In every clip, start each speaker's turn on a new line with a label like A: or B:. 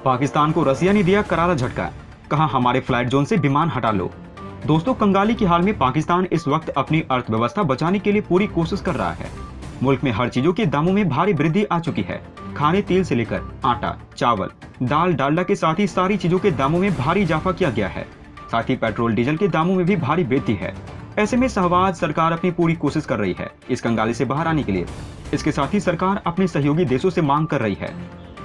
A: पाकिस्तान को रसिया ने दिया करारा झटका, कहा हमारे फ्लाइट जोन से विमान हटा लो। दोस्तों, कंगाली की हाल में पाकिस्तान इस वक्त अपनी अर्थव्यवस्था बचाने के लिए पूरी कोशिश कर रहा है। मुल्क में हर चीजों के दामों में भारी वृद्धि आ चुकी है। खाने तेल से लेकर आटा, चावल, दाल, डालडा के साथ ही सारी चीजों के दामों में भारी इजाफा किया गया है। साथ ही पेट्रोल डीजल के दामों में भी भारी वृद्धि है। ऐसे में शहबाज सरकार अपनी पूरी कोशिश कर रही है इस कंगाली से बाहर आने के लिए। इसके साथ ही सरकार अपने सहयोगी देशों से मांग कर रही है।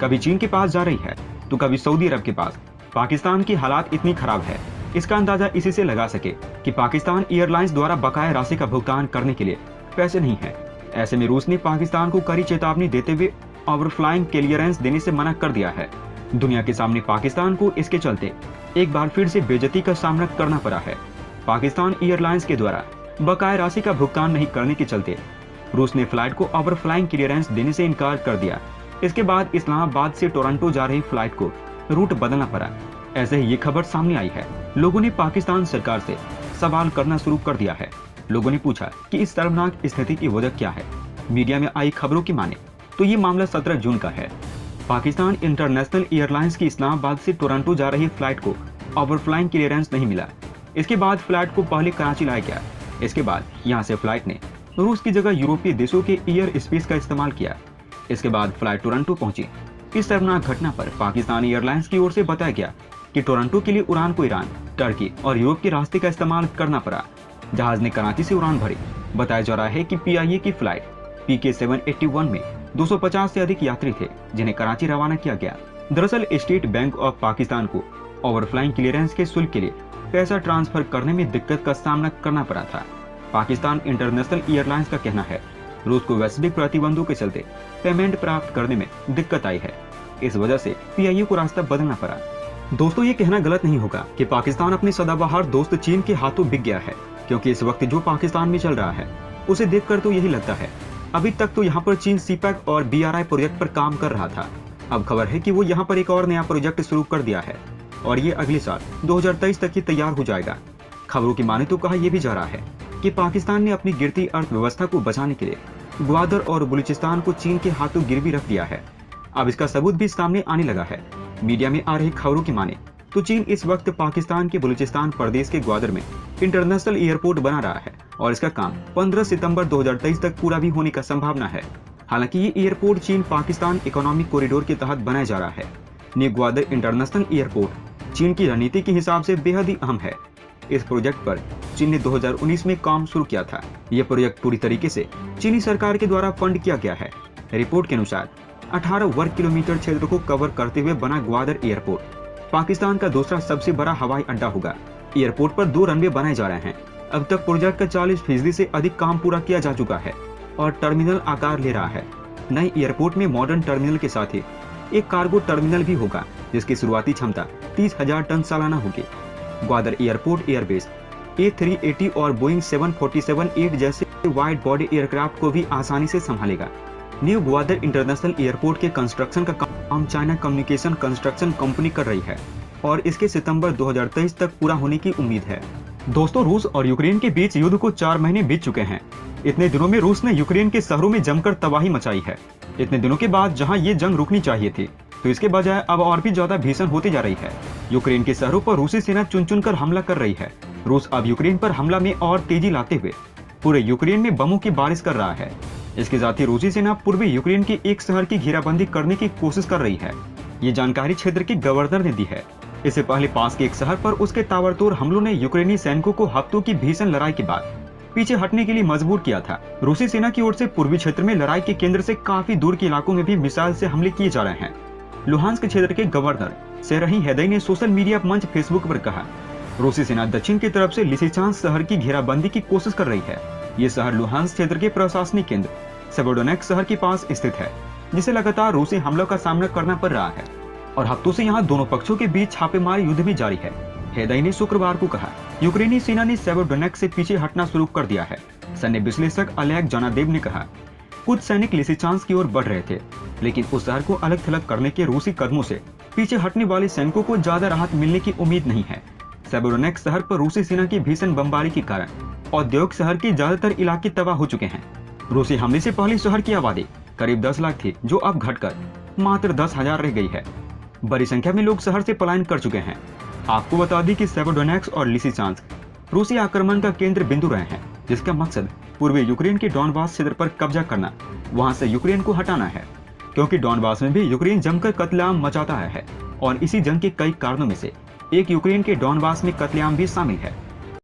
A: कभी चीन के पास जा रही है तो कभी सऊदी अरब के पास। पाकिस्तान की हालात इतनी खराब है, इसका अंदाजा इसी से लगा सके कि पाकिस्तान एयरलाइंस द्वारा बकाया राशि का भुगतान करने के लिए पैसे नहीं है। ऐसे में रूस ने पाकिस्तान को कड़ी चेतावनी देते हुए ओवरफ्लाइंग क्लियरेंस देने से मना कर दिया है। दुनिया के सामने पाकिस्तान को इसके चलते एक बार फिर से बेइज्जती का सामना करना पड़ा है। पाकिस्तान एयरलाइंस के द्वारा बकाया राशि का भुगतान नहीं करने के चलते रूस ने फ्लाइट को ओवरफ्लाइंग क्लियरेंस देने से इनकार कर दिया। इसके बाद इस्लामाबाद से टोरंटो जा रही फ्लाइट को रूट बदलना पड़ा। ऐसे ही ये खबर सामने आई है। लोगों ने पाकिस्तान सरकार से सवाल करना शुरू कर दिया है। लोगों ने पूछा कि इस शर्मनाक स्थिति की वजह क्या है। मीडिया में आई खबरों की माने तो ये मामला 17 जून का है। पाकिस्तान इंटरनेशनल एयरलाइंस की इस्लामाबाद से टोरंटो जा रही फ्लाइट को ओवरफ्लाइंग क्लियरेंस नहीं मिला। इसके बाद फ्लाइट को पहले कराची लाया गया। इसके बाद यहाँ से फ्लाइट ने रूस की जगह यूरोपीय देशों के एयर स्पेस का इस्तेमाल किया। इसके बाद फ्लाइट टोरंटो पहुंची। इस शर्मनाक घटना पर पाकिस्तानी एयरलाइंस की ओर से बताया गया कि टोरंटो के लिए उड़ान को ईरान, टर्की और यूरोप के रास्ते का इस्तेमाल करना पड़ा। जहाज ने कराची से उड़ान भरी। बताया जा रहा है कि PIA की फ्लाइट PK-781 में 250 से अधिक यात्री थे, जिन्हें कराची रवाना किया गया। दरअसल स्टेट बैंक ऑफ पाकिस्तान को ओवरफ्लाइंग क्लियरेंस के शुल्क के लिए पैसा ट्रांसफर करने में दिक्कत का सामना करना पड़ा था। पाकिस्तान इंटरनेशनल एयरलाइंस का कहना है रूस को वैश्विक प्रतिबंधों के चलते पेमेंट प्राप्त करने में दिक्कत आई है। इस वजह से PIA को रास्ता बदलना पड़ा। दोस्तों, ये कहना गलत नहीं होगा कि पाकिस्तान अपने सदाबहार दोस्त चीन के हाथों बिक गया है, क्योंकि इस वक्त जो पाकिस्तान में चल रहा है उसे देखकर तो यही लगता है। अभी तक तो यहाँ पर चीन CPEC और BRI प्रोजेक्ट पर काम कर रहा था। अब खबर है कि वो यहाँ पर एक और नया प्रोजेक्ट शुरू कर दिया है और ये अगले साल 2023 तक ही तैयार हो जाएगा। खबरों की माने तो कहा यह भी जा रहा है कि पाकिस्तान ने अपनी गिरती अर्थव्यवस्था को बचाने के लिए ग्वादर और बलूचिस्तान को चीन के हाथों गिरवी रख दिया है। अब इसका सबूत भी सामने आने लगा है। मीडिया में आ रही खबरों की माने तो चीन इस वक्त पाकिस्तान के बलूचिस्तान प्रदेश के ग्वादर में इंटरनेशनल एयरपोर्ट बना रहा है और इसका काम 15 सितंबर 2023 तक पूरा भी होने का संभावना है। हालांकि ये एयरपोर्ट चीन पाकिस्तान इकोनॉमिक कॉरिडोर के तहत बनाया जा रहा है। न्यू ग्वादर इंटरनेशनल एयरपोर्ट चीन की रणनीति के हिसाब से बेहद ही अहम है। इस प्रोजेक्ट पर चीन ने 2019 में काम शुरू किया था। यह प्रोजेक्ट पूरी तरीके से चीनी सरकार के द्वारा फंड किया गया है। रिपोर्ट के अनुसार 18 वर्ग किलोमीटर क्षेत्र को कवर करते हुए बना ग्वादर एयरपोर्ट पाकिस्तान का दूसरा सबसे बड़ा हवाई अड्डा होगा। एयरपोर्ट पर 2 रनवे बनाए जा रहे हैं। अब तक प्रोजेक्ट का 40% से अधिक काम पूरा किया जा चुका है और टर्मिनल आकार ले रहा है। नए एयरपोर्ट में मॉडर्न टर्मिनल के साथ ही एक कार्गो टर्मिनल भी होगा, जिसकी शुरुआती क्षमता 30,000 टन सालाना होगी। ग्वादर एयरपोर्ट एयरबेस A380 और बोइंग 747-8 जैसे वाइड बॉडी एयरक्राफ्ट को भी आसानी से संभालेगा। न्यू ग्वादर इंटरनेशनल एयरपोर्ट के कंस्ट्रक्शन का काम चाइना कम्युनिकेशन कंस्ट्रक्शन कंपनी कर रही है और इसके सितंबर 2023 तक पूरा होने की उम्मीद है। दोस्तों, रूस और यूक्रेन के बीच युद्ध को 4 महीने बीत चुके हैं। इतने दिनों में रूस ने यूक्रेन के शहरों में जमकर तबाही मचाई है। इतने दिनों के बाद जहां ये जंग रुकनी चाहिए थी, तो इसके बजाय अब और भी ज्यादा भीषण होती जा रही है। यूक्रेन के शहरों पर रूसी सेना चुन चुन कर हमला कर रही है। रूस अब यूक्रेन पर हमला में और तेजी लाते हुए पूरे यूक्रेन में बमों की बारिश कर रहा है। इसके साथ ही रूसी सेना पूर्वी यूक्रेन के एक शहर की घेराबंदी करने की कोशिश कर रही है। ये जानकारी क्षेत्र के गवर्नर ने दी है। इससे पहले पास के एक शहर पर उसके ताबड़तोड़ हमलों ने यूक्रेनी सैनिकों को हफ्तों की भीषण लड़ाई के बाद पीछे हटने के लिए मजबूर किया था। रूसी सेना की ओर से पूर्वी क्षेत्र में लड़ाई के केंद्र से काफी दूर के इलाकों में भी मिसाइल से हमले किए जा रहे हैं। लुहांस्क क्षेत्र के गवर्नर सेरही हेदई ने सोशल मीडिया मंच फेसबुक पर कहा, रूसी सेना दक्षिण की तरफ से लिसिचांस्क शहर की घेराबंदी की कोशिश कर रही है। ये शहर लुहांस्क क्षेत्र के प्रशासनिक केंद्र सेवेरोडोनेत्स्क शहर के पास स्थित है, जिसे लगातार रूसी हमलों का सामना करना पड़ रहा है और हफ्तों से यहाँ दोनों पक्षों के बीच छापेमारी युद्ध भी जारी है। हेदई ने शुक्रवार को कहा, यूक्रेनी सेना ने सेवेरोडोनेत्स्क से पीछे हटना शुरू कर दिया है। सैन्य विश्लेषक ओलेग जानादेव ने कहा, कुछ सैनिक लिसिचांस्क की ओर बढ़ रहे थे, लेकिन उस शहर को अलग थलग करने के रूसी कदमों से पीछे हटने वाले सैनिकों को ज्यादा राहत मिलने की उम्मीद नहीं है। सेवेरोडोनेत्स्क शहर पर रूसी सेना की भीषण बमबारी के कारण औद्योगिक शहर के ज्यादातर इलाके तबाह हो चुके हैं। रूसी हमले से पहले शहर की आबादी करीब 10 लाख थी, जो अब घटकर मात्र 10,000 रह गई है। बड़ी संख्या में लोग शहर से पलायन कर चुके हैं। आपको बता दी कि सेवेरोडोनेट्स्क और लिसिचांस्क रूसी आक्रमण का केंद्र बिंदु रहे हैं, जिसका मकसद पूर्वी यूक्रेन के डॉनबास क्षेत्र पर कब्जा करना, वहां से यूक्रेन को हटाना है, क्योंकि डॉनबास में भी यूक्रेन जमकर कत्लेआम मचाता है और इसी जंग के कई कारणों में से एक यूक्रेन के डॉनबास में कत्लेआम भी शामिल है।